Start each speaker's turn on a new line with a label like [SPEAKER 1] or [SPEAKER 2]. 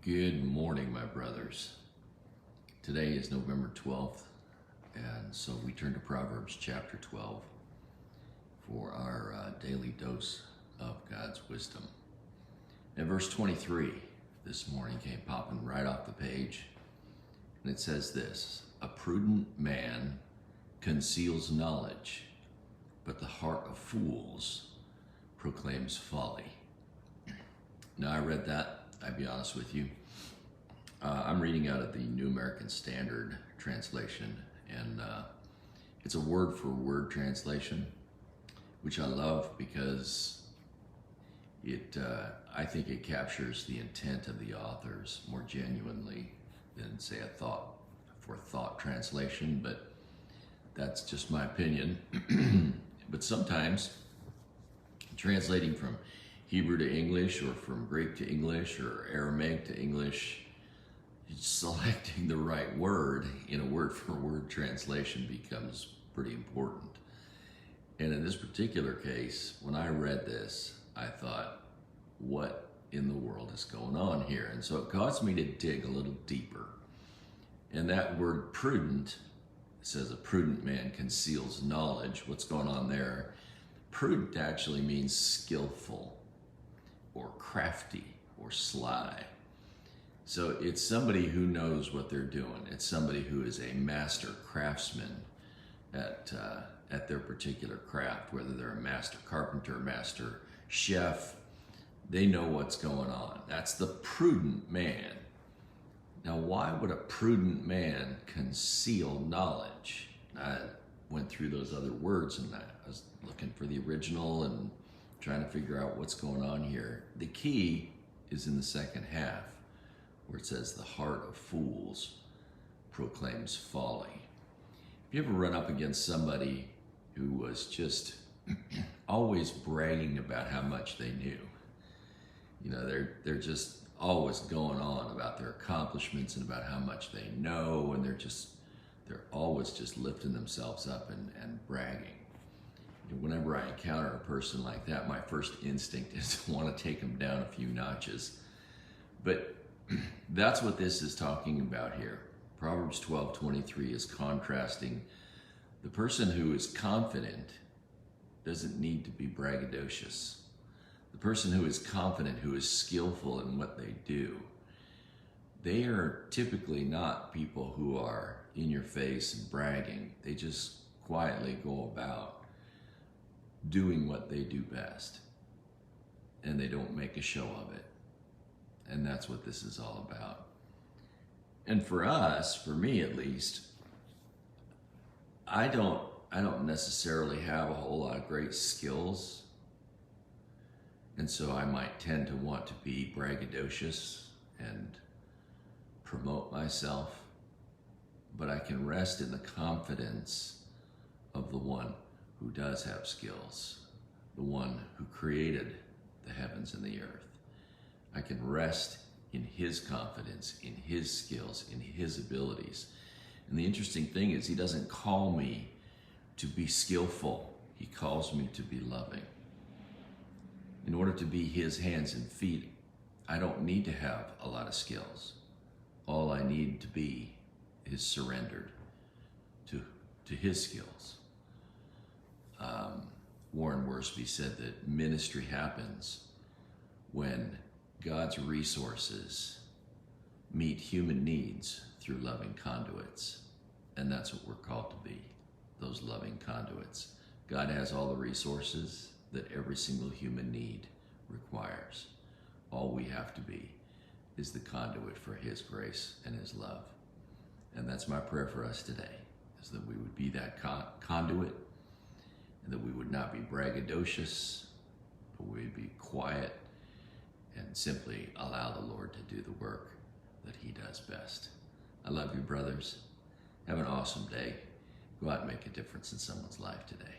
[SPEAKER 1] Good morning, my brothers. Today is November 12th, and so we turn to Proverbs chapter 12 for our daily dose of God's wisdom. And verse 23 this morning came popping right off the page, and it says this: "A prudent man conceals knowledge, but the heart of fools proclaims folly." Now, I read that, I'll be honest with you. I'm reading out of the New American Standard translation, and it's a word-for-word translation, which I love because I think it captures the intent of the authors more genuinely than, say, a thought-for-thought translation, but that's just my opinion. But sometimes translating from Hebrew to English, or from Greek to English, or Aramaic to English, selecting the right word in a word-for-word translation becomes pretty important. And in this particular case, when I read this, I thought, what in the world is going on here? And so it caused me to dig a little deeper. And that word prudent, it says a prudent man conceals knowledge. What's going on there? Prudent actually means skillful, or crafty, or sly. So it's somebody who knows what they're doing. It's somebody who is a master craftsman at their particular craft, whether they're a master carpenter, master chef. They know what's going on. That's the prudent man. Now, why would a prudent man conceal knowledge? I went through those other words, and I was looking for the original and trying to figure out what's going on here. The key is in the second half, where it says the heart of fools proclaims folly. If you ever run up against somebody who was just always bragging about how much they knew, you know, they're just always going on about their accomplishments and about how much they know, and they're always just lifting themselves up and bragging. Whenever I encounter a person like that, my first instinct is to want to take them down a few notches. But that's what this is talking about here. Proverbs 12:23 is contrasting the person who is confident doesn't need to be braggadocious. The person who is confident, who is skillful in what they do, they are typically not people who are in your face and bragging. They just quietly go about doing what they do best, and they don't make a show of it. And that's what this is all about. And for us, for me at least, I don't necessarily have a whole lot of great skills, and so I might tend to want to be braggadocious and promote myself, but I can rest in the confidence of the one who does have skills, the one who created the heavens and the earth. I can rest in his confidence, in his skills, in his abilities. And the interesting thing is, he doesn't call me to be skillful. He calls me to be loving. In order to be his hands and feet, I don't need to have a lot of skills. All I need to be is surrendered to his skills. Warren Worsby said that ministry happens when God's resources meet human needs through loving conduits. And that's what we're called to be, those loving conduits. God has all the resources that every single human need requires. All we have to be is the conduit for his grace and his love. And that's my prayer for us today, is that we would be that conduit, and that we would not be braggadocious, but we'd be quiet and simply allow the Lord to do the work that he does best. I love you, brothers. Have an awesome day. Go out and make a difference in someone's life today.